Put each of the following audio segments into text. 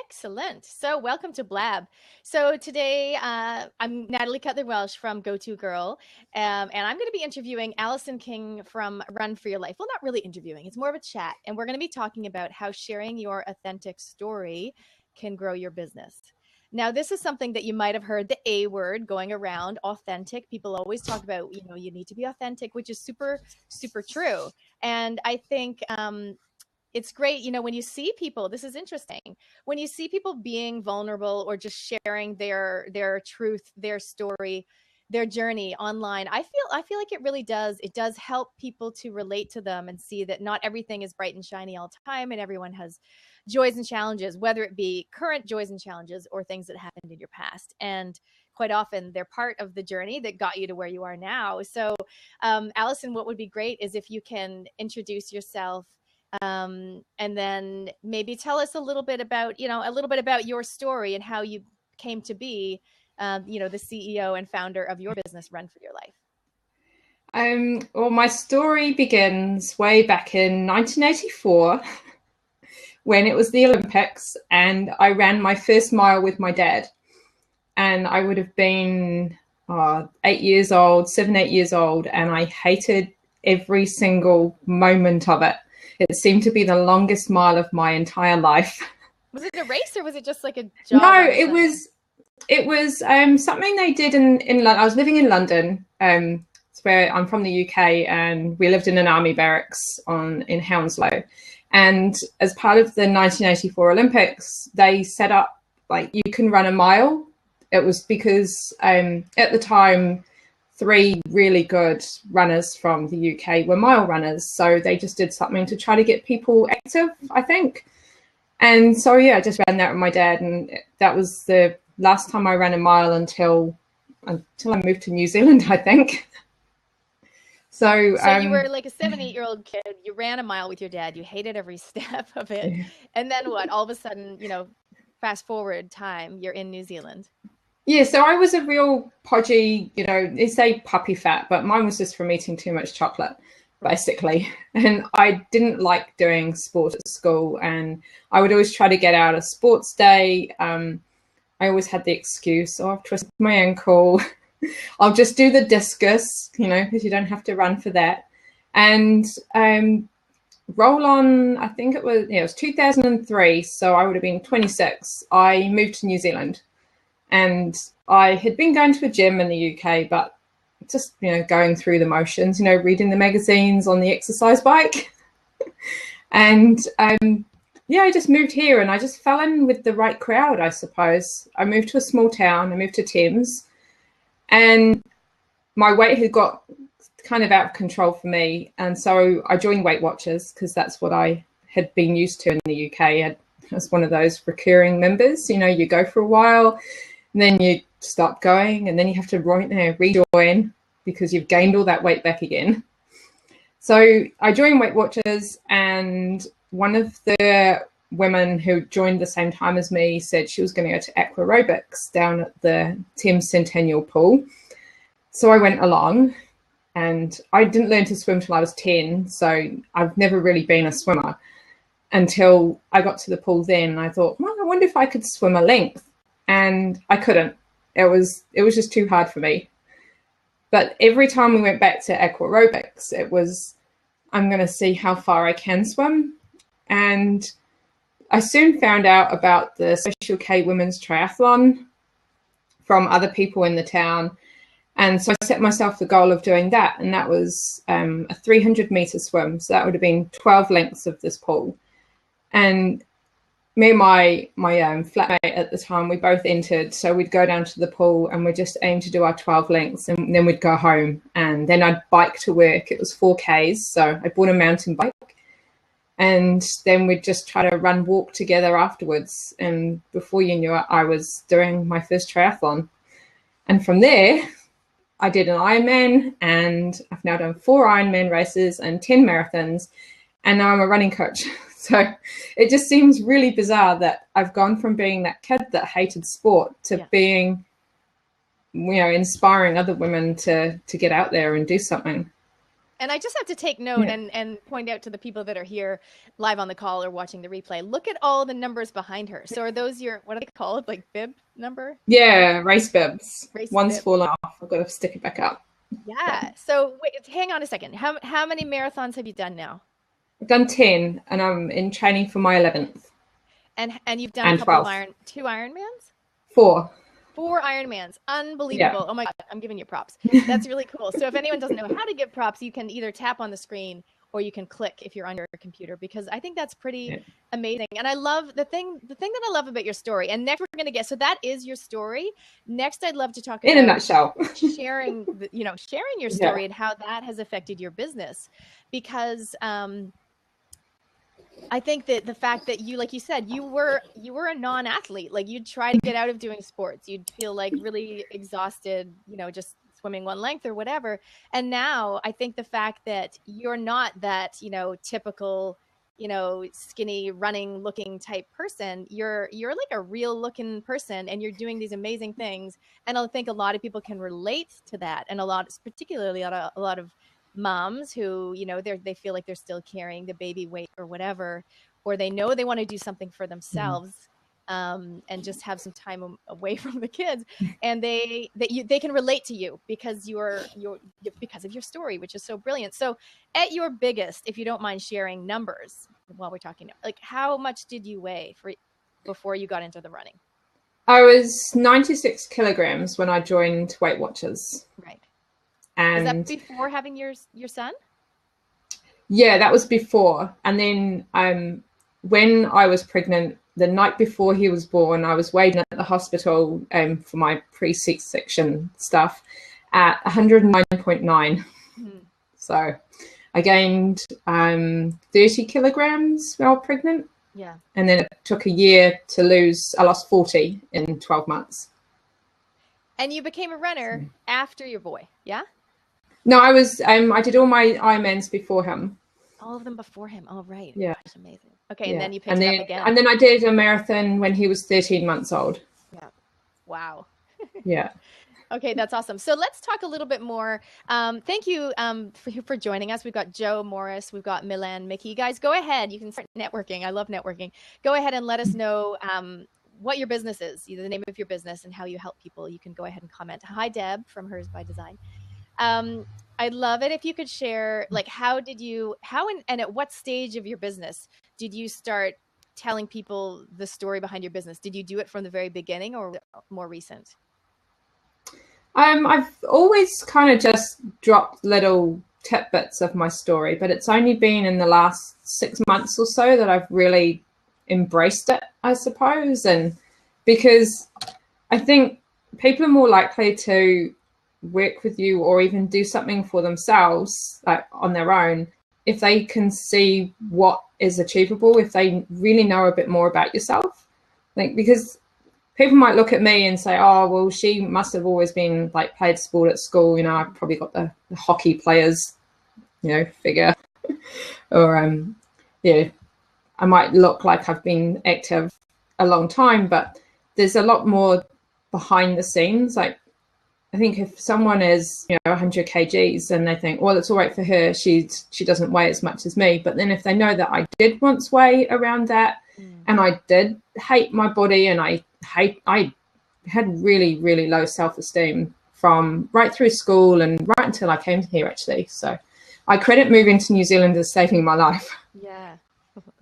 Excellent. So welcome to Blab. So today I'm Natalie Cutler-Welsh from Go-To Girl, and I'm going to be interviewing Alison King from Run for Your Life. Well, not really interviewing, it's more of a chat. And we're going to be talking about how sharing your authentic story can grow your business. Now, this is something that you might have heard the A word going around, authentic. People always talk about, you need to be authentic, which is super, super true. And I think it's great, when you see people, this is interesting, when you see people being vulnerable or just sharing their truth, their story, their journey online, I feel like it does help people to relate to them and see that not everything is bright and shiny all the time, and everyone has joys and challenges, whether it be current joys and challenges or things that happened in your past. And quite often they're part of the journey that got you to where you are now. So Alison, what would be great is if you can introduce yourself, and then maybe tell us a little bit about your story and how you came to be, the CEO and founder of your business, Run for Your Life. Well, my story begins way back in 1984 when it was the Olympics, and I ran my first mile with my dad. And I would have been 8 years old, 8 years old, and I hated every single moment of it. It seemed to be the longest mile of my entire life. Was it a race or was it just like a jog? No, it was something they did in London. I was living in London. It's where I'm from, the UK, and we lived in an army barracks in Hounslow. And as part of the 1984 Olympics, they set up like you can run a mile. It was because at the time, 3 really good runners from the UK were mile runners. So they just did something to try to get people active, I think. And so, yeah, I just ran that with my dad. And that was the last time I ran a mile until I moved to New Zealand, I think. So you were like a 7-8-year-old kid. You ran a mile with your dad. You hated every step of it. Yeah. And then what? All of a sudden, fast forward time, you're in New Zealand. Yeah, so I was a real podgy, they say puppy fat, but mine was just from eating too much chocolate, basically. And I didn't like doing sport at school, and I would always try to get out a sports day. I always had the excuse, I've twisted my ankle. I'll just do the discus, because you don't have to run for that. And roll on, I think it was 2003, so I would have been 26. I moved to New Zealand. And I had been going to a gym in the UK, but just, going through the motions, reading the magazines on the exercise bike. And, I just moved here and I just fell in with the right crowd, I suppose. I moved to a small town. I moved to Thames. And my weight had got kind of out of control for me. And so I joined Weight Watchers because that's what I had been used to in the UK. I was one of those recurring members. You go for a while, and then you stop going, and then you have to rejoin because you've gained all that weight back again. So I joined Weight Watchers, and one of the women who joined the same time as me said she was going to go to aquarobics down at the Thames Centennial Pool. So I went along, and I didn't learn to swim till I was 10, so I've never really been a swimmer until I got to the pool then. And I thought, well, I wonder if I could swim a length. And I couldn't. It was just too hard for me. But every time we went back to aquarobics, it was, I'm going to see how far I can swim. And I soon found out about the Special K Women's Triathlon from other people in the town. And so I set myself the goal of doing that. And that was a 300-meter swim. So that would have been 12 lengths of this pool. And me and my flatmate at the time, we both entered. So we'd go down to the pool and we'd just aim to do our 12 lengths, and then we'd go home. And then I'd bike to work. It was 4Ks. So I bought a mountain bike. And then we'd just try to walk together afterwards. And before you knew it, I was doing my first triathlon. And from there, I did an Ironman, and I've now done 4 Ironman races and 10 marathons. And now I'm a running coach. So it just seems really bizarre that I've gone from being that kid that hated sport to being, inspiring other women to get out there and do something. And I just have to take note Yeah. and point out to the people that are here live on the call or watching the replay, look at all the numbers behind her. So are those your, what are they called? Like bib number? Yeah, race bibs. Race One's bib. fallen off. I've got to stick it back up. Yeah. So wait, hang on a second. How many marathons have you done now? I've done 10 and I'm in training for my 11th. And you've done and a couple 12. of two Ironmans? 4. 4 Ironmans. Unbelievable. Yeah. Oh my God, I'm giving you props. That's really cool. So if anyone doesn't know how to give props, you can either tap on the screen or you can click if you're on your computer, because I think that's pretty amazing. And I love the thing that I love about your story. And next we're going to get, so that is your story. Next, I'd love to talk about, in a nutshell, sharing your story and how that has affected your business, because I think that the fact that you, like you said, you were a non-athlete, like you'd try to get out of doing sports, you'd feel like really exhausted, just swimming one length or whatever. And now I think the fact that you're not that, typical, skinny running looking type person, you're like a real looking person and you're doing these amazing things. And I think a lot of people can relate to that. And particularly a lot of moms who, they feel like they're still carrying the baby weight or whatever, or they know they want to do something for themselves, and just have some time away from the kids, and they can relate to you because because of your story, which is so brilliant. So at your biggest, if you don't mind sharing numbers while we're talking, like how much did you weigh before you got into the running? I was 96 kilograms when I joined Weight Watchers. Right. And was that before having your son? Yeah, that was before. And then when I was pregnant, the night before he was born, I was weighed in at the hospital for my pre-C-section stuff at 109.9. So I gained 30 kilograms while pregnant. Yeah. And then it took a year to lose. I lost 40 in 12 months. And you became a runner after your boy, yeah? No, I was. I did all my Ironmans before him. All of them before him. Oh, right. Yeah. That's amazing. Okay, and then you picked it up again. And then I did a marathon when he was 13 months old. Yeah. Wow. Yeah. Okay, that's awesome. So let's talk a little bit more. Thank you for joining us. We've got Joe Morris. We've got Milan Mickey. Guys, go ahead. You can start networking. I love networking. Go ahead and let us know what your business is, the name of your business and how you help people. You can go ahead and comment. Hi, Deb from Hers by Design. I'd love it if you could share, like, how and at what stage of your business did you start telling people the story behind your business? Did you do it from the very beginning or more recent? I've always kind of just dropped little tidbits of my story, but it's only been in the last 6 months or so that I've really embraced it, I suppose. And because I think people are more likely to work with you or even do something for themselves, like on their own, if they can see what is achievable, if they really know a bit more about yourself. Like, because people might look at me and say, oh, well, she must have always been like played sport at school. I've probably got the hockey players, figure. Or, I might look like I've been active a long time, but there's a lot more behind the scenes. Like, I think if someone is, 100 kgs and they think, well, it's all right for her, she doesn't weigh as much as me. But then if they know that I did once weigh around that, and I did hate my body, and I had really, really low self-esteem from right through school and right until I came here, actually. So I credit moving to New Zealand as saving my life. Yeah.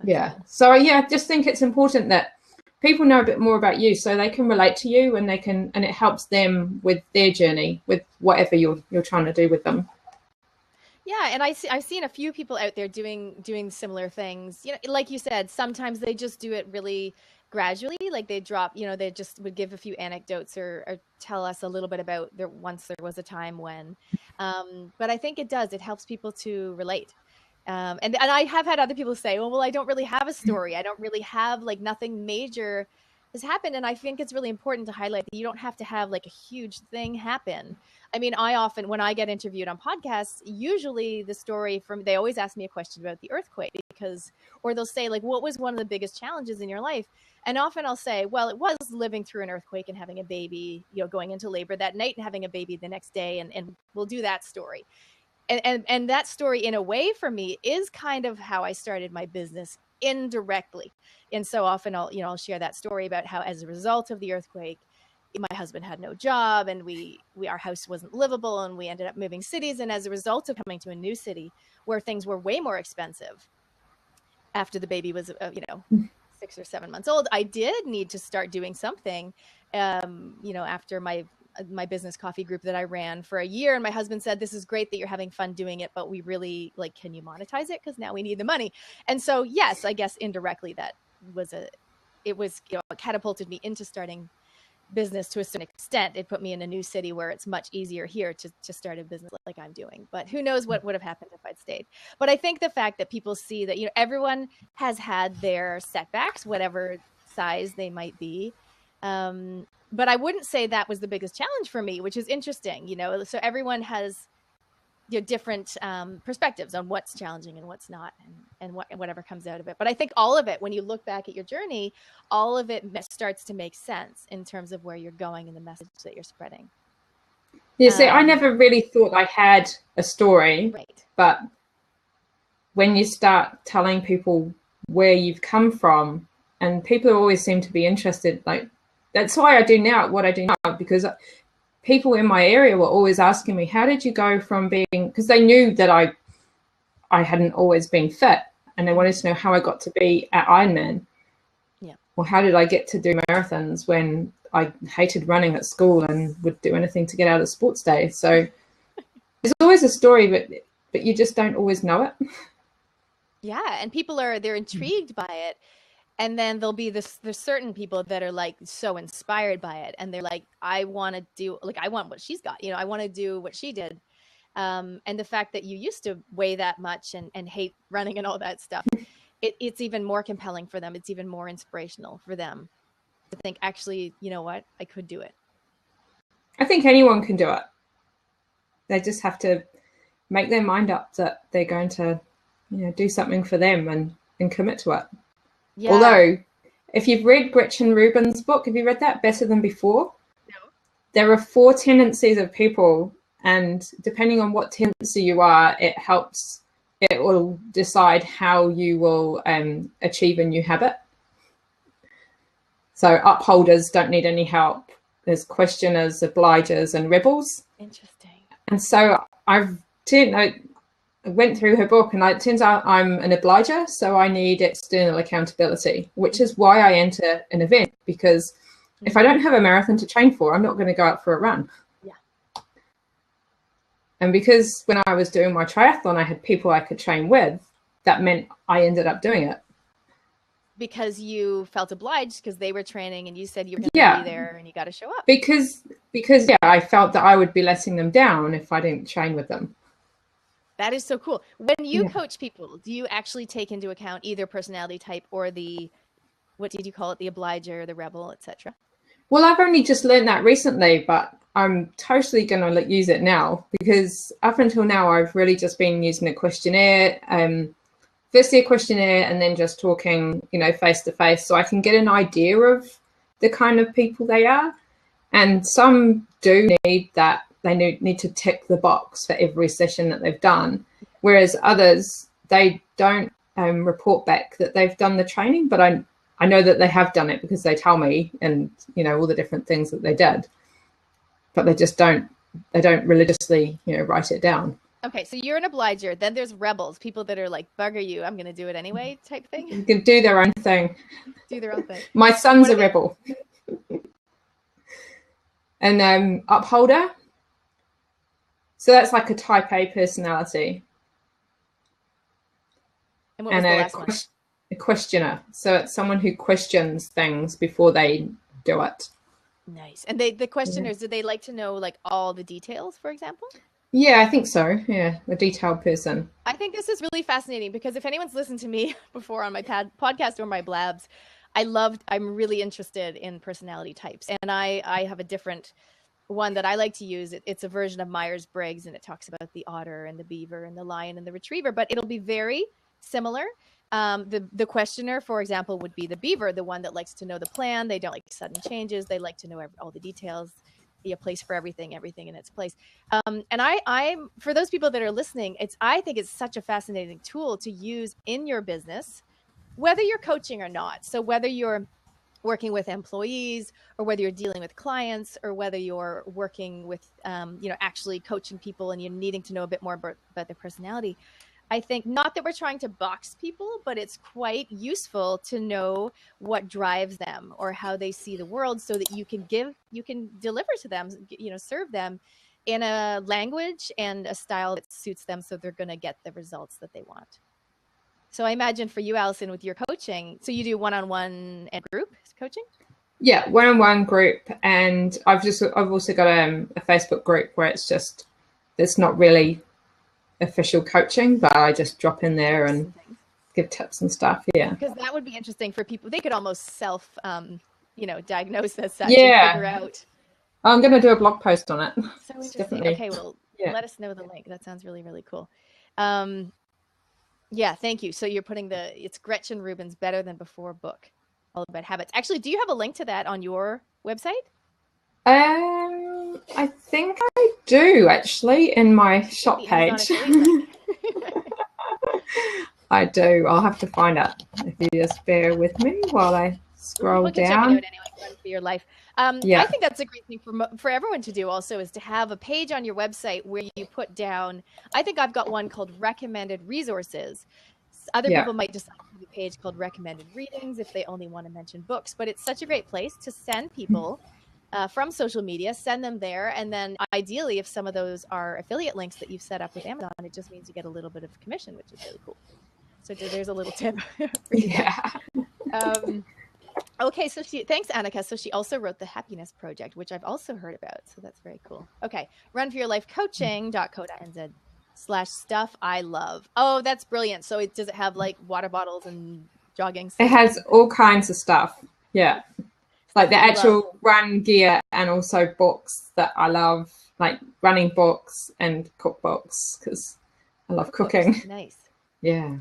Yeah. So I just think it's important that people know a bit more about you so they can relate to you, and it helps them with their journey, with whatever you're trying to do with them. Yeah, and I've seen a few people out there doing similar things. Like you said, sometimes they just do it really gradually. Like they drop, they just would give a few anecdotes or tell us a little bit about once there was a time when. But I think it helps people to relate. And I have had other people say, well, I don't really have a story. I don't really have, like, nothing major has happened. And I think it's really important to highlight that you don't have to have like a huge thing happen. I mean, when I get interviewed on podcasts, usually the story they always ask me a question about the earthquake or they'll say, like, what was one of the biggest challenges in your life? And often I'll say, well, it was living through an earthquake and having a baby, going into labor that night and having a baby the next day. And we'll do that story. And that story, in a way, for me, is kind of how I started my business indirectly. And so often I'll share that story about how, as a result of the earthquake, my husband had no job, and our house wasn't livable, and we ended up moving cities. And as a result of coming to a new city where things were way more expensive after the baby was 6 or 7 months old, I did need to start doing something. After my business coffee group that I ran for a year, and my husband said, "This is great that you're having fun doing it, but we really can you monetize it? Because now we need the money." And so, yes, I guess indirectly it catapulted me into starting business to a certain extent. It put me in a new city where it's much easier here to start a business like I'm doing. But who knows what would have happened if I'd stayed. But I think the fact that people see that, everyone has had their setbacks, whatever size they might be. But I wouldn't say that was the biggest challenge for me, which is interesting, so everyone has different perspectives on what's challenging and what's not, and whatever comes out of it. But I think all of it, when you look back at your journey, all of it starts to make sense in terms of where you're going and the message that you're spreading. Yeah, see, I never really thought I had a story, right. But when you start telling people where you've come from, and people always seem to be interested, that's why I do now what I do now, because people in my area were always asking me, how did you go from being, because they knew that I hadn't always been fit, and they wanted to know how I got to be at Ironman. Yeah. Or how did I get to do marathons when I hated running at school and would do anything to get out of sports day? So there's always a story, but you just don't always know it. Yeah, and people they're intrigued by it. And then there'll be there's certain people that are so inspired by it, and they're like, I want to do, I want what she's got, I want to do what she did. And the fact that you used to weigh that much and hate running and all that stuff, it's even more compelling for them. It's even more inspirational for them to think, actually, you know what, I could do it. I think anyone can do it. They just have to make their mind up that they're going to, do something for them and commit to it. Yeah. Although, if you've read Gretchen Rubin's book, have you read that, Better Than Before? No. There are 4 tendencies of people, and depending on what tendency you are, it will decide how you will achieve a new habit. So upholders don't need any help. There's questioners, obligers, and rebels. Interesting. And so I went through her book, and it turns out I'm an obliger, so I need external accountability, which is why I enter an event, because if I don't have a marathon to train for, I'm not going to go out for a run. Yeah. And because when I was doing my triathlon, I had people I could train with, that meant I ended up doing it. Because you felt obliged, because they were training and you said you were going to be there and you got to show up. Because I felt that I would be letting them down if I didn't train with them. That is so cool. When you coach people, do you actually take into account either personality type or what did you call it, the obliger, the rebel, etc.? Well, I've only just learned that recently, but I'm totally going to use it now, because up until now, I've really just been using a questionnaire, firstly a questionnaire, and then just talking, face to face, so I can get an idea of the kind of people they are. And some do need that. They need to tick the box for every session that they've done, whereas others, they don't report back that they've done the training, but I know that they have done it because they tell me, and all the different things that they did, but they just don't religiously write it down. Okay, so you're an obliger. Then there's rebels, people that are like, bugger you, I'm going to do it anyway type thing. You can do their own thing. Do their own thing. My son's a rebel. And upholder. So that's like a type A personality. And what was the last one? A questioner. So it's someone who questions things before they do it. Nice. And the questioners, do they like to know all the details, for example? Yeah, I think so. Yeah, a detailed person. I think this is really fascinating, because if anyone's listened to me before on my podcast or my blabs, I'm really interested in personality types. And I have a different one that I like to use. It's a version of Myers-Briggs, and it talks about the otter and the beaver and the lion and the retriever, but it'll be very similar. The questioner, for example, would be the beaver, the one that likes to know the plan. They don't like sudden changes. They like to know all the details. be a place for everything in its place. And I'm for those people that are listening, I think it's such a fascinating tool to use in your business, whether you're coaching or not. So whether you're working with employees, or whether you're dealing with clients, or whether you're working with, actually coaching people and you're needing to know a bit more about their personality. I think not that we're trying to box people, but it's quite useful to know what drives them or how they see the world, so that you can deliver to them, serve them in a language and a style that suits them, so they're going to get the results that they want. So I imagine for you, Alison, with your coaching, so you do one-on-one and group coaching? Yeah, one-on-one group, and I've also got a Facebook group where it's not really official coaching, but I just drop in there and give tips and stuff. Yeah, because that would be interesting for people. They could almost self diagnose as such, yeah, and figure out. I'm going to do a blog post on it. So interesting. Definitely. Okay, well, let us know the link. That sounds really, really cool. Yeah, thank you. So you're putting it's Gretchen Rubin's Better Than Before book, all about habits. Actually, do you have a link to that on your website? I think I do, actually, in my shop page. I do. I'll have to find it. If you just bear with me while I scroll down. Check it out anyway, Run for Your Life. Yeah. I think that's a great thing for everyone to do also, is to have a page on your website where you put down, I think I've got one called Recommended Resources. Other people might just have a page called Recommended Readings if they only want to mention books, but it's such a great place to send people from social media, send them there. And then ideally, if some of those are affiliate links that you've set up with Amazon, it just means you get a little bit of commission, which is really cool. So there's a little tip for you. Yeah. Okay, so thanks, Annika. So she also wrote the Happiness Project, which I've also heard about. So that's very cool. Okay, runforyourlifecoaching.co.nz/stuff I love. Oh, that's brilliant. So does it have like water bottles and jogging stuff? It has all kinds of stuff. Yeah. Like the actual run gear, and also books that I love, like running books and cookbooks, because I love cooking. Nice. Yeah.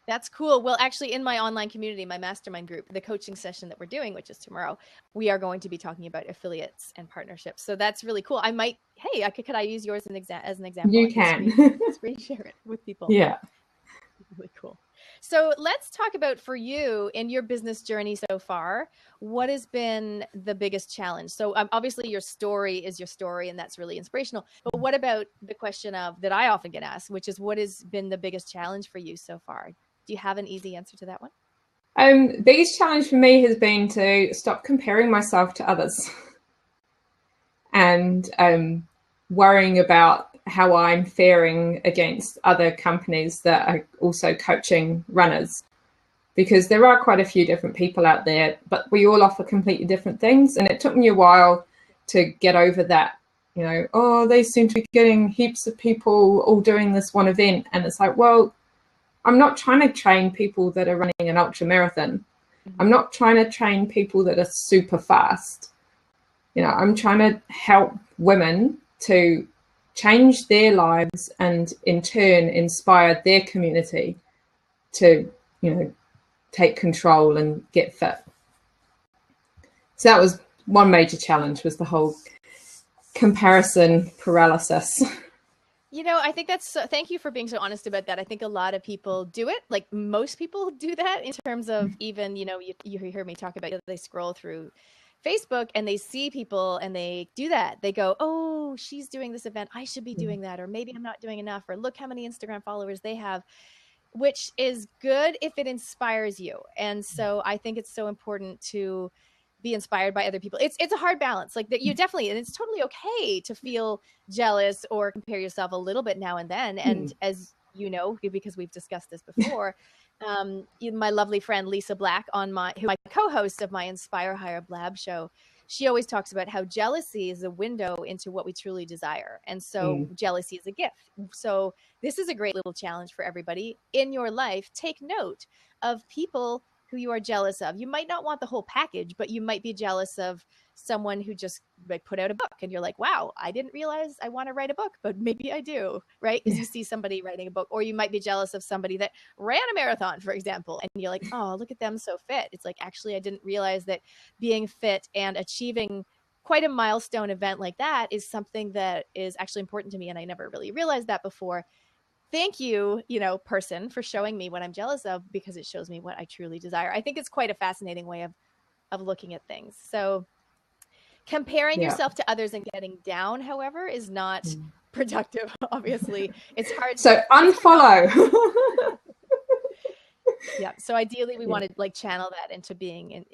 That's cool. Well, actually, in my online community, my mastermind group, the coaching session that we're doing, which is tomorrow, we are going to be talking about affiliates and partnerships. So that's really cool. I might, could I use yours as an example? You can. Screen share it with people. Yeah. Really cool. So let's talk about, for you in your business journey so far, what has been the biggest challenge? So obviously your story is your story, and that's really inspirational. But what about the question that I often get asked, which is, what has been the biggest challenge for you so far? Do you have an easy answer to that one? Biggest challenge for me has been to stop comparing myself to others and worrying about how I'm faring against other companies that are also coaching runners, because there are quite a few different people out there, but we all offer completely different things. And it took me a while to get over that, they seem to be getting heaps of people all doing this one event. And it's like, well, I'm not trying to train people that are running an ultra marathon. I'm not trying to train people that are super fast. I'm trying to help women to change their lives and in turn inspire their community to, take control and get fit. So that was one major challenge, was the whole comparison paralysis. I think thank you for being so honest about that. I think a lot of people do it. Like most people do that, in terms of even, you hear me talk about, they scroll through Facebook and they see people and they do that. They go, oh, she's doing this event, I should be doing that. Or maybe I'm not doing enough, or look how many Instagram followers they have, which is good if it inspires you. And so I think it's so important to be inspired by other people. It's a hard balance, like that. You definitely, and it's totally okay to feel jealous or compare yourself a little bit now and then. And as you know, because we've discussed this before, my lovely friend Lisa Black, who's my co-host of my Inspire Higher Blab show, she always talks about how jealousy is a window into what we truly desire. And so jealousy is a gift. So this is a great little challenge for everybody in your life. Take note of people who you are jealous of. You might not want the whole package, but you might be jealous of someone who just put out a book and you're like, wow, I didn't realize I want to write a book, but maybe I do, right? Because you see somebody writing a book. Or you might be jealous of somebody that ran a marathon, for example, and you're like, oh, look at them, so fit. It's like, actually, I didn't realize that being fit and achieving quite a milestone event like that is something that is actually important to me. And I never really realized that before. Thank you, person, for showing me what I'm jealous of, because it shows me what I truly desire. I think it's quite a fascinating way of looking at things. So comparing yourself to others and getting down, however, is not productive. Obviously, it's hard. So unfollow. Yeah. So ideally, we want to like channel that into being,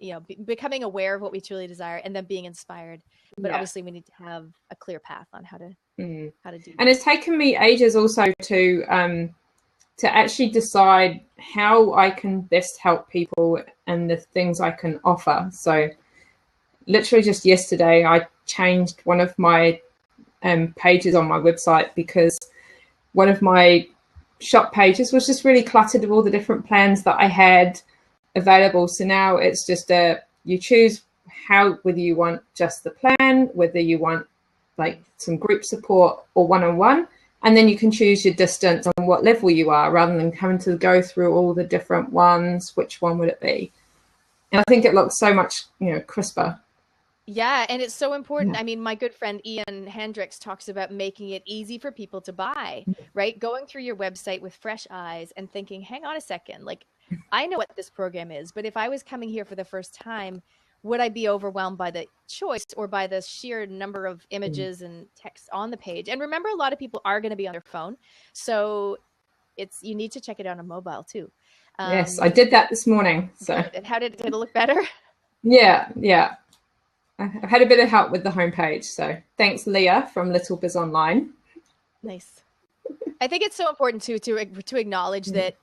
becoming aware of what we truly desire, and then being inspired. But obviously, we need to have a clear path on how to do. And it's taken me ages also to actually decide how I can best help people and the things I can offer. So literally just yesterday, I changed one of my pages on my website because one of my shop pages was just really cluttered with all the different plans that I had available. So now it's just you choose whether you want just the plan, whether you want like some group support or one-on-one, and then you can choose your distance on what level you are, rather than having to go through all the different ones. Which one would it be? And I think it looks so much, crisper. Yeah, and it's so important. I mean, my good friend Ian Hendricks talks about making it easy for people to buy, right? Going through your website with fresh eyes and thinking, hang on a second, like, I know what this program is, but if I was coming here for the first time, would I be overwhelmed by the choice or by the sheer number of images and text on the page? And remember, a lot of people are going to be on their phone. So you need to check it out on mobile too. Yes, I did that this morning. So, and how did it look better? Yeah. I've had a bit of help with the homepage. So thanks, Leah from Little Biz Online. Nice. I think it's so important to acknowledge that,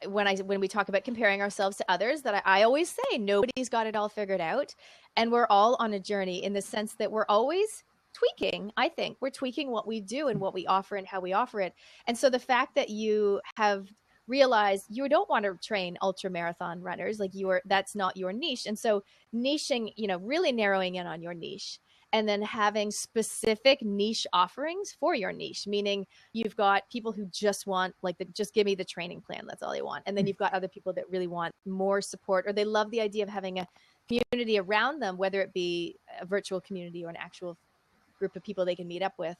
when we talk about comparing ourselves to others, that I always say nobody's got it all figured out, and we're all on a journey, in the sense that we're always tweaking. I think we're tweaking what we do and what we offer and how we offer it. And so the fact that you have realized you don't want to train ultra marathon runners, like that's not your niche. And so niching, really narrowing in on your niche, and then having specific niche offerings for your niche, meaning you've got people who just want just give me the training plan. That's all they want. And then you've got other people that really want more support, or they love the idea of having a community around them, whether it be a virtual community or an actual group of people they can meet up with.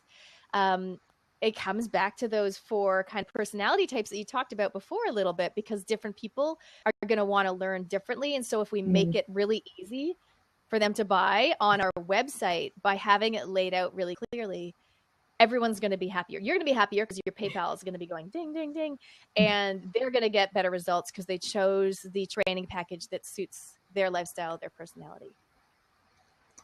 It comes back to those 4 kind of personality types that you talked about before a little bit, because different people are going to want to learn differently. And so if we make it really easy for them to buy on our website by having it laid out really clearly, everyone's going to be happier. You're going to be happier because your PayPal is going to be going ding, ding, ding. And they're going to get better results because they chose the training package that suits their lifestyle, their personality.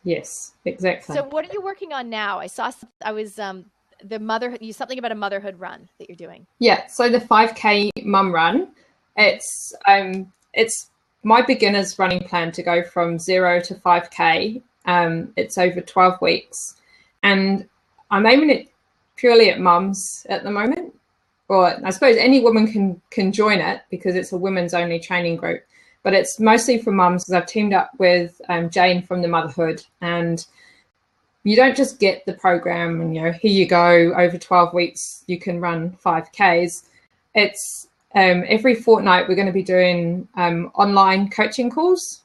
Yes, exactly. So what are you working on now? I was something about a motherhood run that you're doing. Yeah, so the 5K mum run, it's my beginner's running plan to go from 0 to 5K. It's over 12 weeks, and I'm aiming it purely at mums at the moment, or I suppose any woman can join it because it's a women's only training group, but it's mostly for mums because I've teamed up with Jane from the Motherhood, and you don't just get the program and here you go, over 12 weeks you can run 5Ks. It's every fortnight we're going to be doing online coaching calls,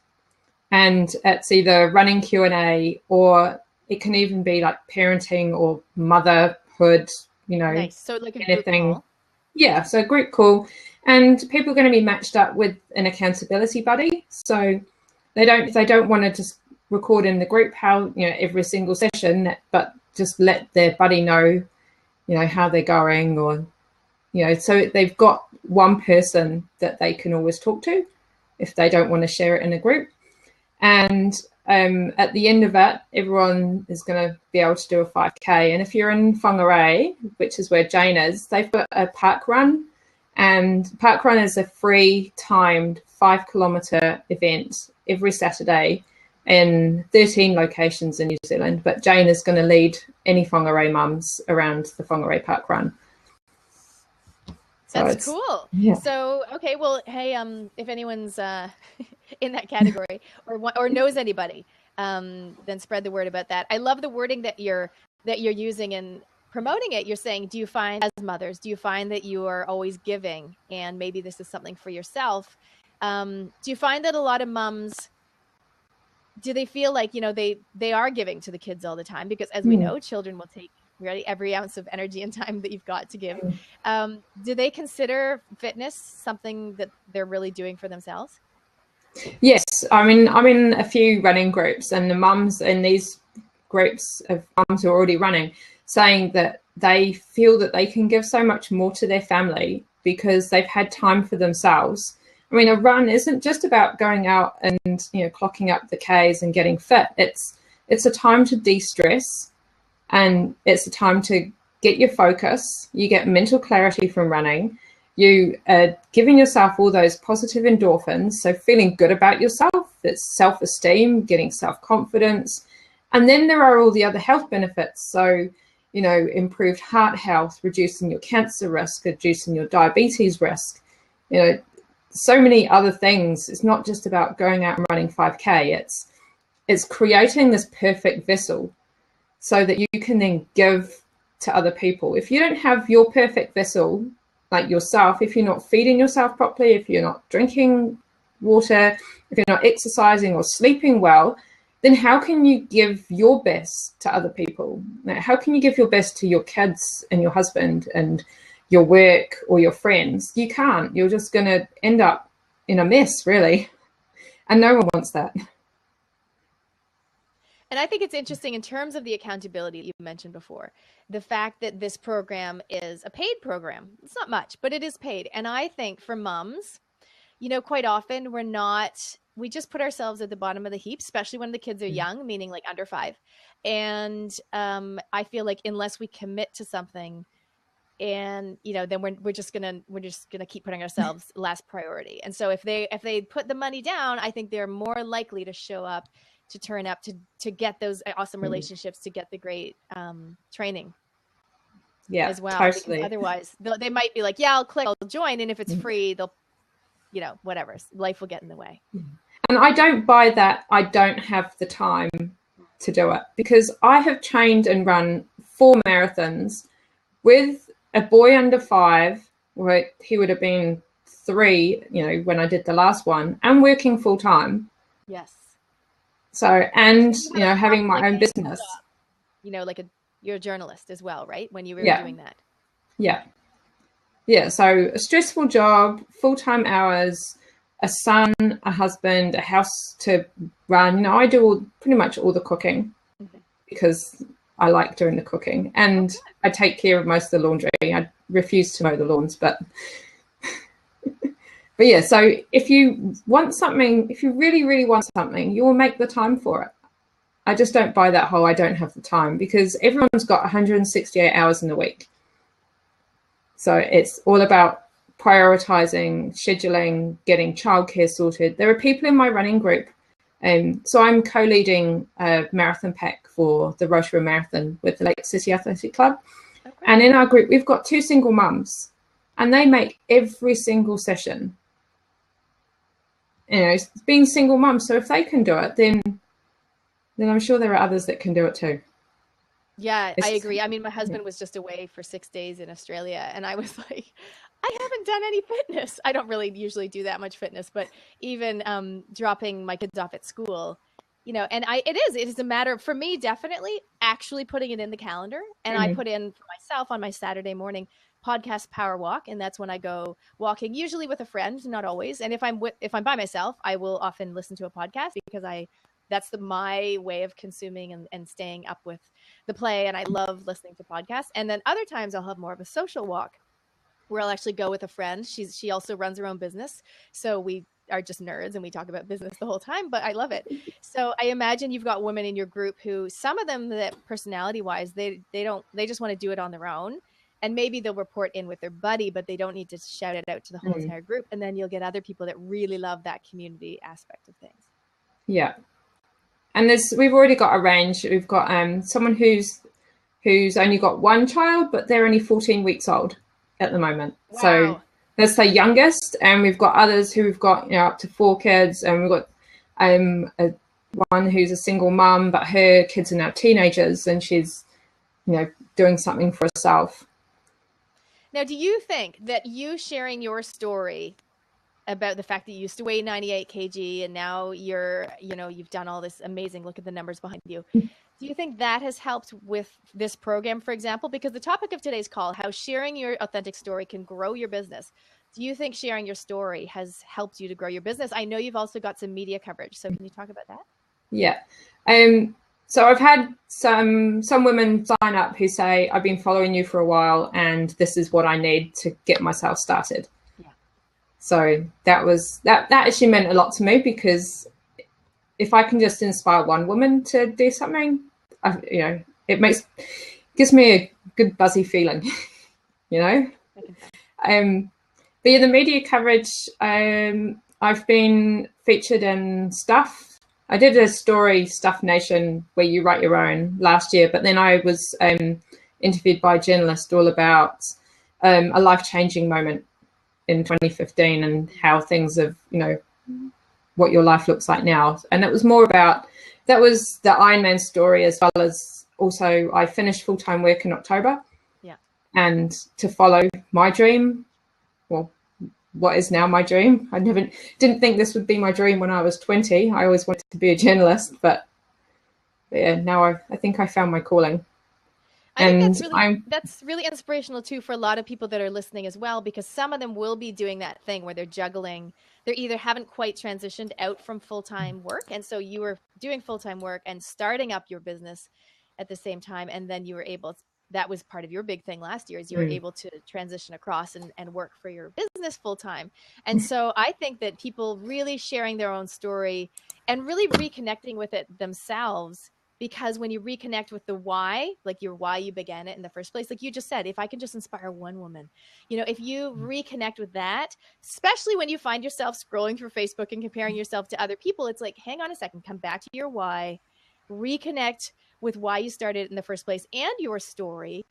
and it's either running Q&A, or it can even be like parenting or motherhood, Nice. So like a anything. group call. Yeah, so a group call, and people are going to be matched up with an accountability buddy, so they don't want to just record in the group every single session, but just let their buddy know how they're going, or so they've got one person that they can always talk to if they don't want to share it in a group. And at the end of it, everyone is going to be able to do a 5K. And if you're in Whangarei, which is where Jane is, they've got a park run, and park run is a free timed 5-kilometre event every Saturday in 13 locations in New Zealand. But Jane is going to lead any Whangarei mums around the Whangarei park run. So that's cool. Yeah. So, okay, well, hey, if anyone's in that category or knows anybody, then spread the word about that. I love the wording that you're using in promoting it. You're saying, do you find, as mothers, do you find that you are always giving? And maybe this is something for yourself. Do you find that a lot of mums do they feel like, they are giving to the kids all the time? Because as we know, children will take really every ounce of energy and time that you've got to give. Do they consider fitness something that they're really doing for themselves? Yes, I'm in a few running groups, and the mums in these groups of mums who are already running saying that they feel that they can give so much more to their family because they've had time for themselves. I mean, a run isn't just about going out and clocking up the Ks and getting fit. It's a time to de-stress, and it's a time to get your focus. You get mental clarity from running. You are giving yourself all those positive endorphins, so feeling good about yourself. It's self-esteem, getting self-confidence. And then there are all the other health benefits. So, improved heart health, reducing your cancer risk, reducing your diabetes risk, so many other things. It's not just about going out and running 5K. It's creating this perfect vessel so that you can then give to other people. If you don't have your perfect vessel, like yourself, if you're not feeding yourself properly, if you're not drinking water, if you're not exercising or sleeping well, then how can you give your best to other people? How can you give your best to your kids and your husband and your work or your friends? You can't. You're just going to end up in a mess, really. And no one wants that. And I think it's interesting in terms of the accountability that you mentioned before, the fact that this program is a paid program. It's not much, but it is paid. And I think for moms, quite often we just put ourselves at the bottom of the heap, especially when the kids are young, meaning like under 5. And I feel like unless we commit to something, and then we're just gonna keep putting ourselves last priority. And so if they put the money down, I think they're more likely to show up, to turn up, to get those awesome relationships, to get the great training as well. Totally. Because otherwise they might be like, yeah, I'll click, I'll join, and if it's free, they'll whatever, life will get in the way. And I don't buy that I don't have the time to do it, because I have trained and run 4 marathons with a boy under 5, where he would have been 3, when I did the last one, and working full time. Yes. So, and, having my own business. You're a journalist as well, right? When you were doing that. Yeah. So a stressful job, full-time hours, a son, a husband, a house to run. I do pretty much all the cooking because I like doing the cooking, and I take care of most of the laundry. I refuse to mow the lawns, but yeah, so if you want something, if you really, really want something, you will make the time for it. I just don't buy that whole I don't have the time, because everyone's got 168 hours in the week. So it's all about prioritizing, scheduling, getting childcare sorted. There are people in my running group. So I'm co-leading a marathon pack for the Rotorua Marathon with the Lake City Athletic Club. Okay. And in our group, we've got 2 single mums, and they make every single session. Being single mums. So if they can do it, then I'm sure there are others that can do it too. Yeah, I agree. I mean, my husband was just away for 6 days in Australia, and I was like, I haven't done any fitness. I don't really usually do that much fitness, but even dropping my kids off at school, and it is a matter for me, definitely actually putting it in the calendar. And I put in for myself on my Saturday morning podcast power walk, and that's when I go walking, usually with a friend, not always. And if I'm by myself, I will often listen to a podcast, because that's my way of consuming and staying up with the play. And I love listening to podcasts. And then other times I'll have more of a social walk, where I'll actually go with a friend. She also runs her own business, so we are just nerds and we talk about business the whole time, but I love it. So I imagine you've got women in your group who, some of them, that personality wise, they just want to do it on their own, and maybe they'll report in with their buddy, but they don't need to shout it out to the whole entire group. And then you'll get other people that really love that community aspect of things. Yeah. And we've already got a range. We've got someone who's only got 1 child, but they're only 14 weeks old at the moment. Wow. So that's the youngest, and we've got others who've got up to 4 kids, and we've got one who's a single mum, but her kids are now teenagers, and she's doing something for herself. Now, do you think that you sharing your story about the fact that you used to weigh 98 kg and now you're, you've done all this amazing, look at the numbers behind you. Do you think that has helped with this program, for example? Because the topic of today's call, how sharing your authentic story can grow your business. Do you think sharing your story has helped you to grow your business? I know you've also got some media coverage. So can you talk about that? Yeah. So I've had some women sign up who say, I've been following you for a while and this is what I need to get myself started. Yeah. So that actually meant a lot to me, because if I can just inspire one woman to do something, it gives me a good buzzy feeling, But yeah, the media coverage, I've been featured in Stuff. I did a story, Stuff Nation, where you write your own, last year, but then I was interviewed by a journalist all about a life-changing moment in 2015 and how things have, what your life looks like now. And it was more about, that was the Ironman story, as well as also I finished full-time work in October. Yeah. And to follow my dream, well, what is now my dream. I didn't think this would be my dream when I was 20. I always wanted to be a journalist, but yeah, now I think I found my calling. I think that's really inspirational too for a lot of people that are listening as well, because some of them will be doing that thing where they're juggling. They either haven't quite transitioned out from full-time work, and so you were doing full-time work and starting up your business at the same time, and then you were able to, that was part of your big thing last year, is you were able to transition across and work for your business full time. And so I think that people really sharing their own story and really reconnecting with it themselves, because when you reconnect with the why, like your why you began it in the first place, like you just said, if I can just inspire one woman, if you reconnect with that, especially when you find yourself scrolling through Facebook and comparing yourself to other people, it's like, hang on a second, come back to your why, reconnect with why you started in the first place and your story.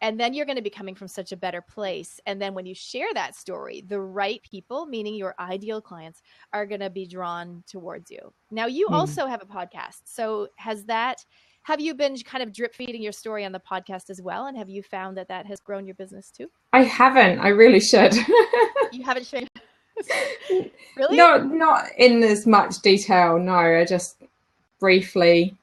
And then you're going to be coming from such a better place. And then when you share that story, the right people, meaning your ideal clients, are going to be drawn towards you. Now, you also have a podcast. So have you been kind of drip feeding your story on the podcast as well? And have you found that has grown your business too? I haven't. I really should. You haven't shared? Really? No, not in as much detail. No, I just briefly,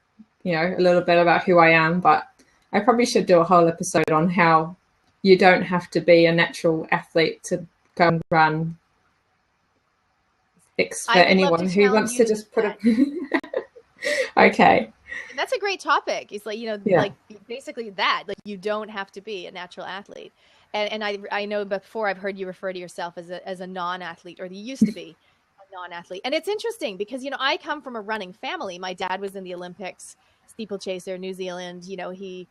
a little bit about who I am, but I probably should do a whole episode on how you don't have to be a natural athlete to go and run. For anyone who wants to just put Okay. That's a great topic. It's like, like basically that, like you don't have to be a natural athlete. And I know before I've heard you refer to yourself as a non-athlete, or you used to be a non-athlete. And it's interesting because, I come from a running family. My dad was in the Olympics, steeplechaser, New Zealand. He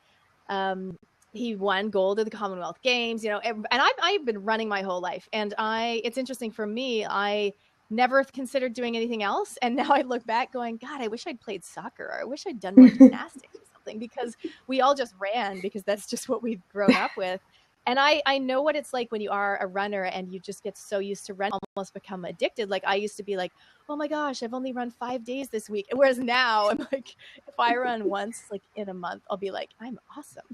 won gold at the Commonwealth Games, and I've been running my whole life. And it's interesting for me, I never considered doing anything else. And now I look back going, God, I wish I'd played soccer, or I wish I'd done more gymnastics or something, because we all just ran because that's just what we've grown up with. And I know what it's like when you are a runner and you just get so used to running, almost become addicted. Like I used to be like, oh my gosh, I've only run 5 days this week. Whereas now I'm like, if I run once, like in a month, I'll be like, I'm awesome.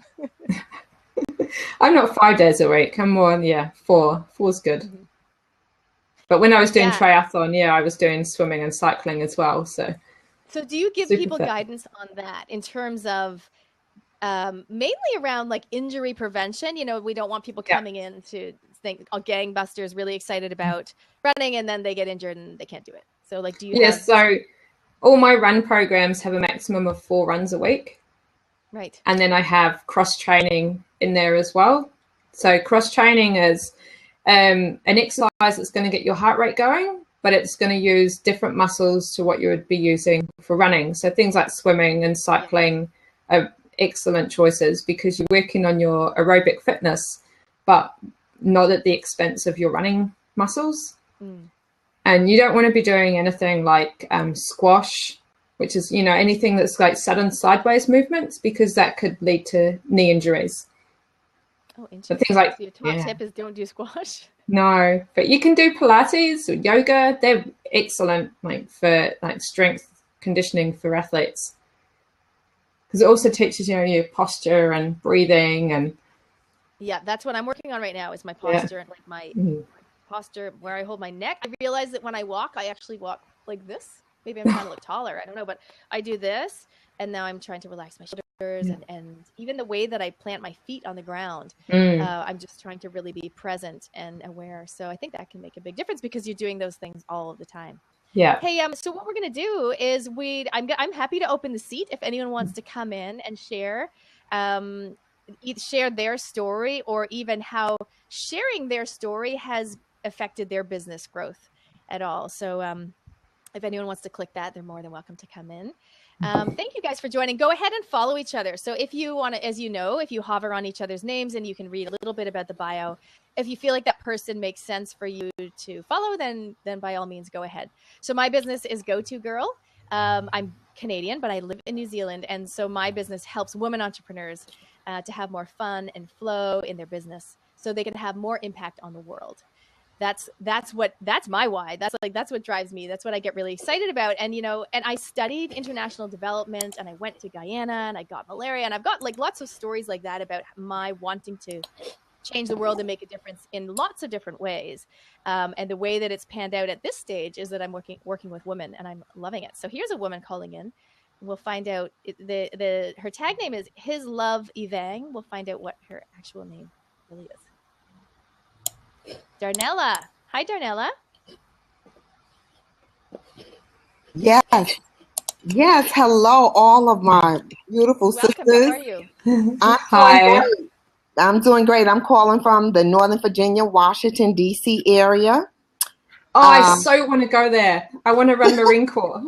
I'm not 5 days a week. I'm more, 4. 4's good. Mm-hmm. But when I was doing triathlon, I was doing swimming and cycling as well. So do you give people guidance on that in terms of mainly around like injury prevention? We don't want people coming in to think gangbusters, really excited about running, and then they get injured and they can't do it. So like, do you so all my run programs have a maximum of 4 runs a week. Right. And then I have cross training in there as well. So cross training is an exercise that's going to get your heart rate going, but it's going to use different muscles to what you would be using for running. So things like swimming and cycling are excellent choices because you're working on your aerobic fitness, but not at the expense of your running muscles. And you don't want to be doing anything like squash, which is, anything that's like sudden sideways movements, because that could lead to knee injuries. Oh, interesting. But things like, so your top tip is don't do squash? No, but you can do Pilates or yoga. They're excellent for strength conditioning for athletes, because it also teaches your posture and breathing. And that's what I'm working on right now, is my posture and like my posture where I hold my neck. I realize that when I walk, I actually walk like this. Maybe I'm trying to look taller. I don't know, but I do this. And now I'm trying to relax my shoulders and even the way that I plant my feet on the ground. I'm just trying to really be present and aware. So I think that can make a big difference because you're doing those things all of the time. Yeah. Hey, so what we're gonna do is I'm happy to open the seat if anyone wants to come in and share, share their story or even how sharing their story has affected their business growth at all. So if anyone wants to click that, they're more than welcome to come in. Thank you guys for joining. Go ahead and follow each other. So if you want to, as you know, if you hover on each other's names and you can read a little bit about the bio, if you feel like that person makes sense for you to follow, then by all means, go ahead. So my business is Go To Girl. I'm Canadian, but I live in New Zealand. And so my business helps women entrepreneurs to have more fun and flow in their business so they can have more impact on the world. That's my why. That's what drives me. That's what I get really excited about. And, and I studied international development and I went to Guyana and I got malaria and I've got like lots of stories like that about my wanting to change the world and make a difference in lots of different ways. And the way that it's panned out at this stage is that I'm working with women and I'm loving it. So here's a woman calling in. We'll find out her tag name is His Love Evang. We'll find out what her actual name really is. Darnella. Hi, Darnella. Yes. Hello, all of my beautiful Welcome. sisters. How are you? Hi. I'm doing great. I'm calling from the Northern Virginia, Washington, D.C. area. Oh, I so want to go there. I want to run Marine Corps.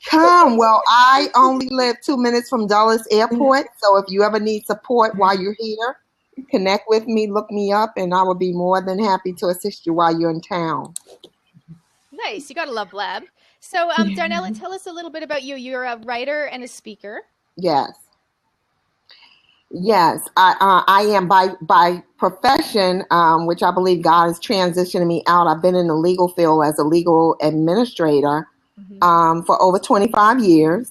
Come. Well, I only live 2 minutes from Dulles Airport. So if you ever need support while you're here, connect with me, look me up, and I will be more than happy to assist you while you're in town. Nice. You got to love Blab. So, Darnella, tell us a little bit about you. You're a writer and a speaker. Yes, I am by profession, which I believe God is transitioning me out. I've been in the legal field as a legal administrator for over 25 years.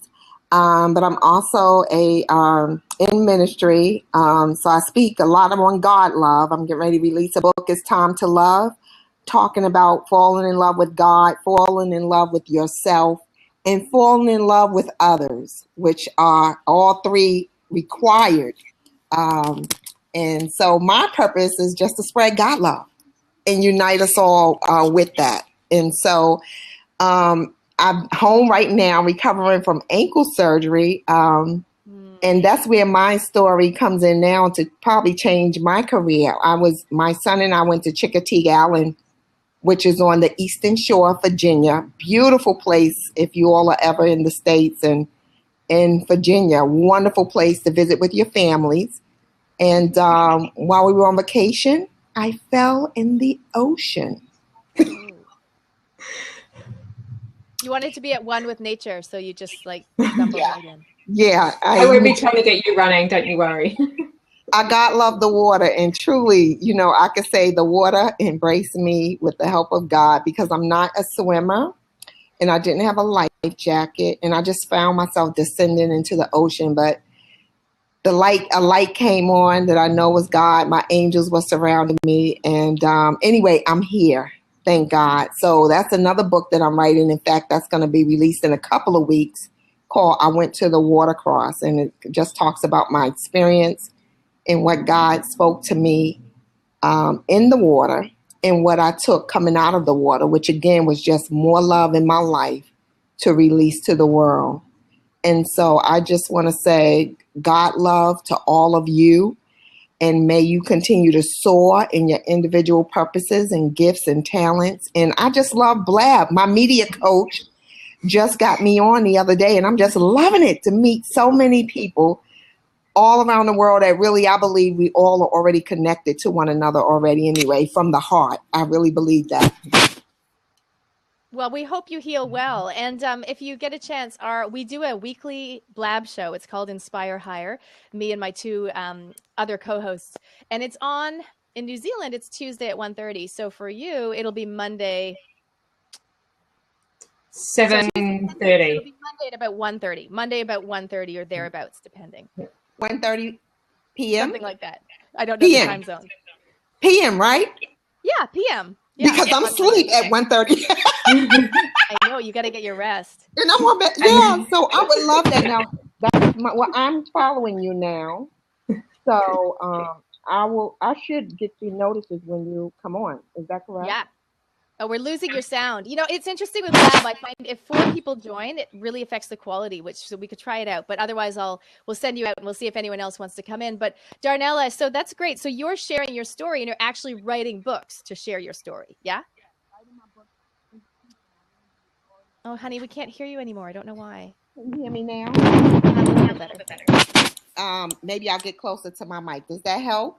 But I'm also in ministry. So I speak a lot on God love. I'm getting ready to release a book. It's Time to Love, talking about falling in love with God, falling in love with yourself, and falling in love with others, which are all three required. And so my purpose is just to spread God love and unite us all with that. And so I'm home right now recovering from ankle surgery. And that's where my story comes in now to probably change my career. My son and I went to Chickateague Island, which is on the eastern shore of Virginia. Beautiful place if you all are ever in the States and in Virginia. Wonderful place to visit with your families. And while we were on vacation, I fell in the ocean. You wanted to be at one with nature, so you just stumbled right in. Yeah. I won't be trying to get you running, don't you worry. I God love the water, and truly, I could say the water embraced me with the help of God because I'm not a swimmer and I didn't have a life jacket, and I just found myself descending into the ocean. But a light came on that I know was God. My angels were surrounding me, and anyway, I'm here. Thank God. So that's another book that I'm writing. In fact, that's going to be released in a couple of weeks called I Went to the Watercross. And it just talks about my experience and what God spoke to me in the water and what I took coming out of the water, which again was just more love in my life to release to the world. And so I just want to say God love to all of you. And may you continue to soar in your individual purposes and gifts and talents. And I just love Blab. My media coach just got me on the other day, and I'm just loving it to meet so many people all around the world that really, I believe we all are already connected to one another already anyway, from the heart. I really believe that. Well, we hope you heal well. And if you get a chance, we do a weekly Blab show. It's called Inspire Higher, me and my two other co-hosts. And it's on, in New Zealand, it's Tuesday at 1:30. So for you, it'll be Monday. 7:30. It'll be Monday at about 1:30. Monday about 1:30 or thereabouts, depending. 1:30 p.m.? Something like that. I don't know the time zone. PM, right? Yeah, PM. because I'm asleep at 1:30. I know, you got to get your rest. And I'm on bed. Yeah, so I would love that. Now, well, I'm following you now. So I should get the notices when you come on. Is that correct? Yeah. Oh, we're losing your sound. You know, it's interesting with Blab. I find if 4 people join, it really affects the quality, so we could try it out. But otherwise, we'll send you out and we'll see if anyone else wants to come in. But Darnella, so that's great. So you're sharing your story and you're actually writing books to share your story. Yeah? Oh, honey, we can't hear you anymore. I don't know why. Can you hear me now? A little better. Maybe I'll get closer to my mic. Does that help?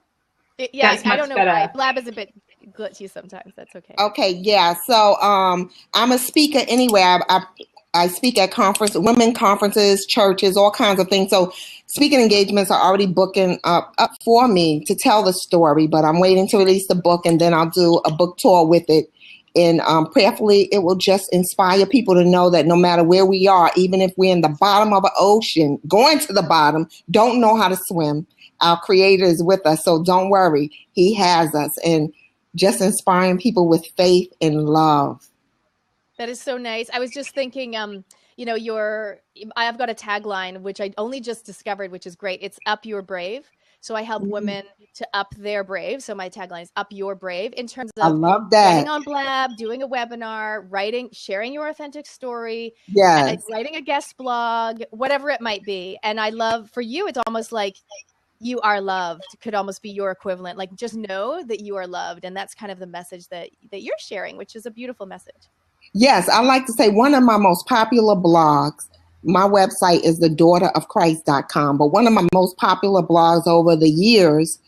Yeah, I don't know why. Blab is a bit glitchy sometimes. That's okay. Okay, yeah. So I'm a speaker anyway. I speak at women conferences, churches, all kinds of things. So speaking engagements are already booking up for me to tell the story, but I'm waiting to release the book, and then I'll do a book tour with it. And prayerfully, it will just inspire people to know that no matter where we are, even if we're in the bottom of an ocean, going to the bottom, don't know how to swim, our Creator is with us. So don't worry. He has us. And just inspiring people with faith and love. That is so nice. I was just thinking, you know, I've got a tagline, which I only just discovered, which is great. It's Up Your Brave. So I help women to up their brave. So my tagline is Up Your Brave in terms of I love that. getting on Blab, doing a webinar, sharing your authentic story, yes, writing a guest blog, whatever it might be. And I love, for you, it's almost like you are loved could almost be your equivalent. Like, just know that you are loved. And that's kind of the message that you're sharing, which is a beautiful message. Yes, I like to say one of my most popular blogs, my website is thedaughterofchrist.com, but one of my most popular blogs over the years,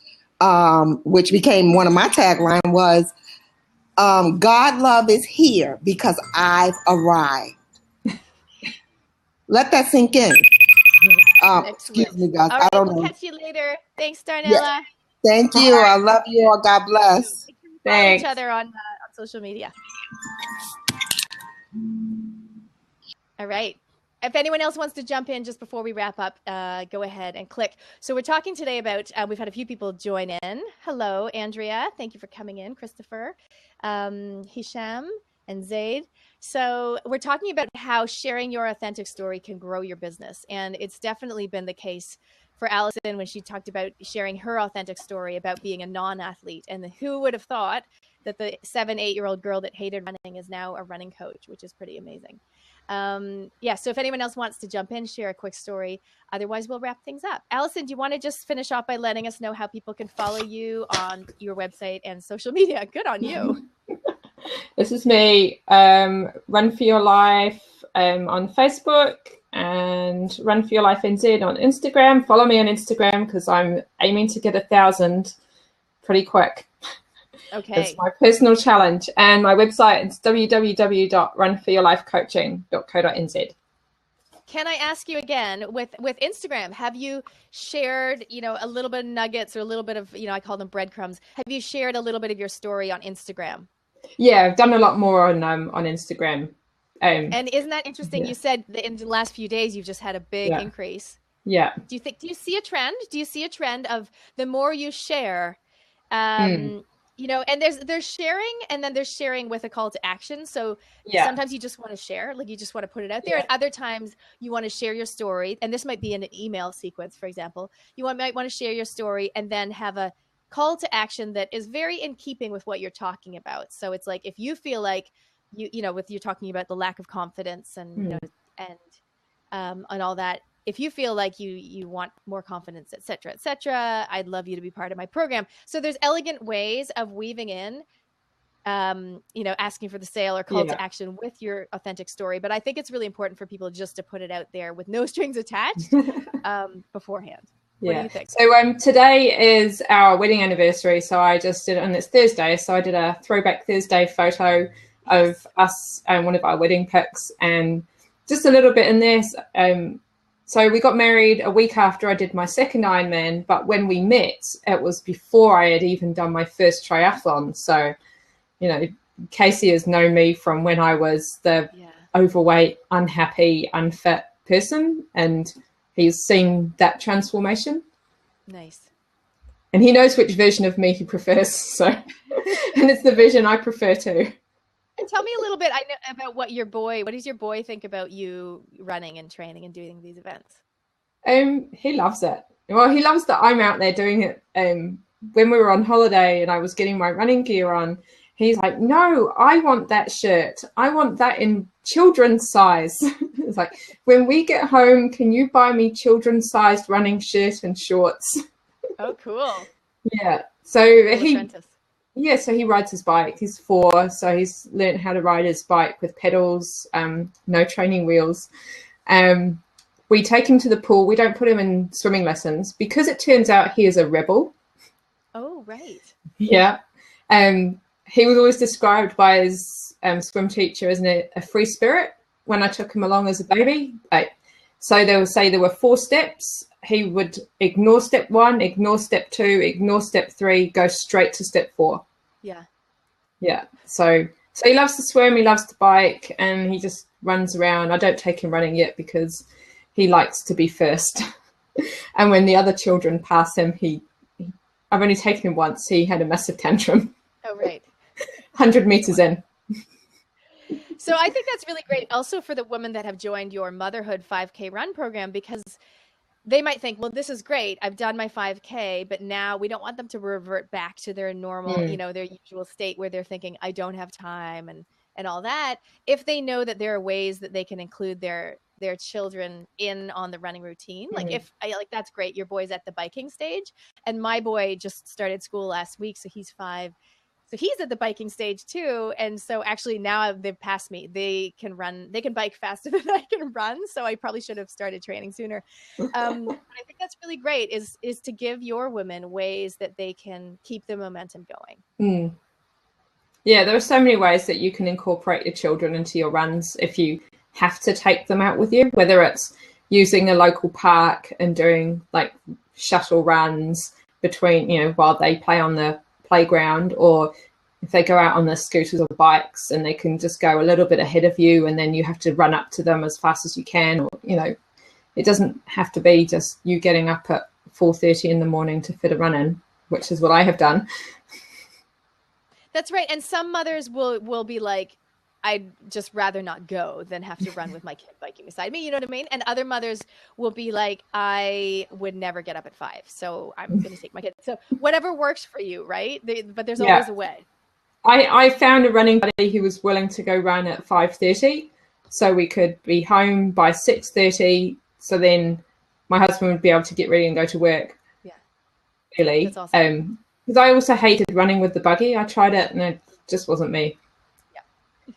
which became one of my tagline, was God love is here because I've arrived. Let that sink in. Excuse me, guys. All right, I don't we'll know. catch you later. Thanks, Darnella. Yeah. Thank you. I love you all. God bless. Follow each other on social media. All right. If anyone else wants to jump in just before we wrap up, go ahead and click. So we're talking today about, we've had a few people join in. Hello, Andrea. Thank you for coming in. Christopher, Hisham, and Zaid. So we're talking about how sharing your authentic story can grow your business. And it's definitely been the case for Alison when she talked about sharing her authentic story about being a non-athlete. And who would have thought that the 7-8-year-old girl that hated running is now a running coach, which is pretty amazing. Yeah, so if anyone else wants to jump in, share a quick story. Otherwise, we'll wrap things up. Alison, do you want to just finish off by letting us know how people can follow you on your website and social media? Good on you. This is me. Run for Your Life on Facebook and Run for Your Life NZ on Instagram. Follow me on Instagram because I'm aiming to get 1,000 pretty quick. Okay. It's my personal challenge. And my website is www.runforyourlifecoaching.co.nz. Can I ask you again, with Instagram, have you shared, a little bit of nuggets or a little bit of, I call them breadcrumbs. Have you shared a little bit of your story on Instagram? Yeah, I've done a lot more on Instagram. And isn't that interesting? Yeah. You said that in the last few days, you've just had a big increase. Yeah. Do you see a trend? Do you see a trend of the more you share, and there's sharing, and then there's sharing with a call to action. So sometimes you just want to share, like you just want to put it out there. And other times you want to share your story. And this might be in an email sequence, for example. You might want to share your story and then have a call to action that is very in keeping with what you're talking about. So it's like, if you feel like you're talking about the lack of confidence and, and all that, if you feel like you want more confidence, et cetera, I'd love you to be part of my program. So there's elegant ways of weaving in, asking for the sale or call to action with your authentic story. But I think it's really important for people just to put it out there with no strings attached beforehand. What do you think? So today is our wedding anniversary. So I just did it, and it's Thursday. So I did a throwback Thursday photo of us and one of our wedding pics, and just a little bit in there. So we got married a week after I did my second Ironman, but when we met, it was before I had even done my first triathlon. So, Casey has known me from when I was the overweight, unhappy, unfit person, and he's seen that transformation. Nice. And he knows which version of me he prefers. So And it's the vision I prefer to. And tell me a little bit about what does your boy think about you running and training and doing these events? He loves it. Well, he loves that I'm out there doing it. When we were on holiday and I was getting my running gear on, he's like, no, I want that shirt. I want that in children's size. It's like, when we get home, can you buy me children's sized running shirt and shorts? Oh, cool. Yeah. So so he rides his bike. He's 4, so he's learned how to ride his bike with pedals, no training wheels. We take him to the pool. We don't put him in swimming lessons because it turns out he is a rebel. Oh, right. Yeah. He was always described by his swim teacher as a free spirit when I took him along as a baby. So they would say there were 4 steps. He would ignore step 1, ignore step 2, ignore step 3, go straight to step 4. Yeah. Yeah. So he loves to swim, he loves to bike, and he just runs around. I don't take him running yet because he likes to be first. And when the other children pass him, I've only taken him once. He had a massive tantrum. Oh, right. 100 meters in. So I think that's really great also for the women that have joined your Motherhood 5K run program, because they might think, well, this is great. I've done my 5K, but now we don't want them to revert back to their normal, their usual state where they're thinking, I don't have time and all that. If they know that there are ways that they can include their children in on the running routine, that's great. Your boy's at the biking stage, and my boy just started school last week, so he's 5. So he's at the biking stage too. And so actually now they've passed me. They can bike faster than I can run. So I probably should have started training sooner. But I think that's really great is to give your women ways that they can keep the momentum going. Yeah, there are so many ways that you can incorporate your children into your runs if you have to take them out with you, whether it's using a local park and doing like shuttle runs between, while they play on the playground, or if they go out on their scooters or bikes and they can just go a little bit ahead of you and then you have to run up to them as fast as you can, or it doesn't have to be just you getting up at 4:30 in the morning to fit a run in, which is what I have done. That's right. And some mothers will be like, I'd just rather not go than have to run with my kid biking beside me. You know what I mean? And other mothers will be like, I would never get up at 5, so I'm going to take my kid. So whatever works for you, right? But there's always a way. I found a running buddy who was willing to go run at 5:30, so we could be home by 6:30. So then my husband would be able to get ready and go to work. Yeah, really. That's awesome. Because I also hated running with the buggy. I tried it and it just wasn't me.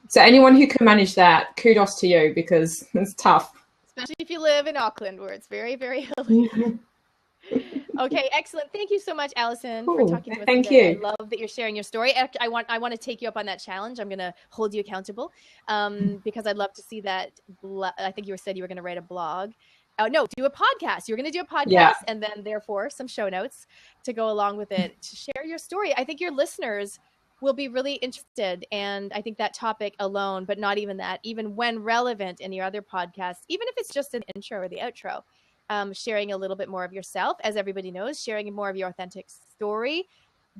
So anyone who can manage that, kudos to you, because it's tough. Especially if you live in Auckland, where it's very, very hilly. Okay, excellent. Thank you so much, Alison, for talking to us Thank today. you. I love that you're sharing your story. I want to take you up on that challenge. I'm going to hold you accountable because I'd love to see that. I think you said you were going to write a blog. Oh, no, do a podcast. You're going to do a podcast and then therefore some show notes to go along with it to share your story. I think your listeners will be really interested. And I think that topic alone, but not even that, even when relevant in your other podcasts, even if it's just an intro or the outro, sharing a little bit more of yourself, as everybody knows, sharing more of your authentic story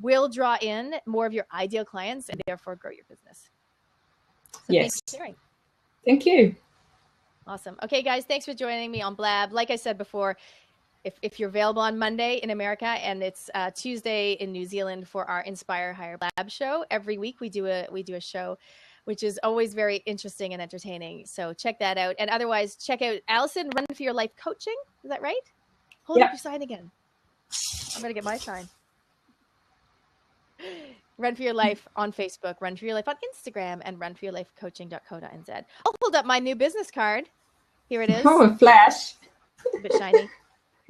will draw in more of your ideal clients and therefore grow your business. So yes. Thanks for sharing. Thank you. Awesome. Okay, guys, thanks for joining me on Blab. Like I said before, if you're available on Monday in America and it's Tuesday in New Zealand for our Inspire Hire Blab show, every week we do a show, which is always very interesting and entertaining. So check that out. And otherwise, check out Alison Run for Your Life Coaching. Is that right? Hold up your sign again. I'm going to get my sign. Run for Your Life on Facebook, Run for Your Life on Instagram, and runforyourlifecoaching.co.nz. I'll hold up my new business card. Here it is. Oh, a flash. A bit shiny.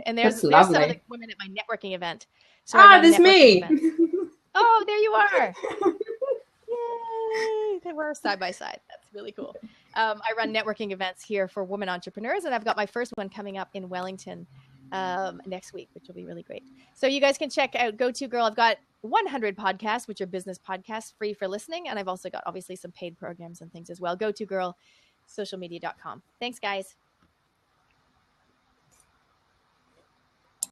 And there's some of the women at my networking event. So there's me. Oh, there you are. Yay. We're side by side. That's really cool. I run networking events here for women entrepreneurs, and I've got my first one coming up in Wellington next week, which will be really great. So you guys can check out Go To Girl. I've got 100 podcasts, which are business podcasts free for listening. And I've also got obviously some paid programs and things as well. Go To Girl, socialmedia.com. Thanks, guys.